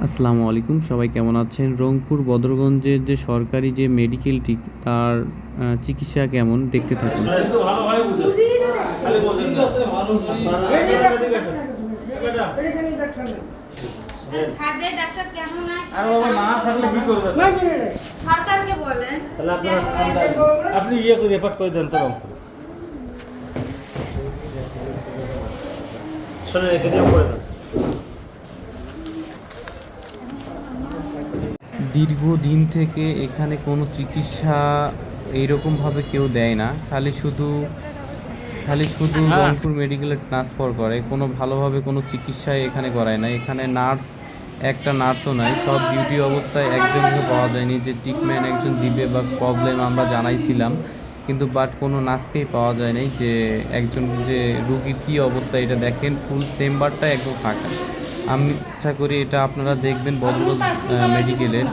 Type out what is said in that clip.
আসসালামু আলাইকুম, সবাই কেমন আছেন? রংপুর বদরগঞ্জের যে সরকারি যে মেডিকেলটি তার চিকিৎসা কেমন দেখতে থাকুন। আপনি ইয়ে করে রেপার্ট করে দেন তো রংপুরে। শোনেন এটা নিয়ে করে দেন। দীর্ঘদিন থেকে এখানে কোনো চিকিৎসা এইরকমভাবে কেউ দেয় না, খালি শুধু রংপুর মেডিকেলে ট্রান্সফার করে, কোনো ভালোভাবে কোনো চিকিৎসাই এখানে করায় না। এখানে একটা নার্সও নাই, সব ডিউটি অবস্থায় একজনকে পাওয়া যায়নি যে ট্রিটমেন্ট একজন দিবে বা প্রবলেম আমরা জানাইছিলাম, কিন্তু কোনো নার্সকেই পাওয়া যায় নাই যে একজন যে রুগীর কী অবস্থা এটা দেখেন। ফুল চেম্বারটা একদম ফাঁকা। আমি ইচ্ছা করি এটা আপনারা দেখবেন বদরগঞ্জ মেডিকেলের।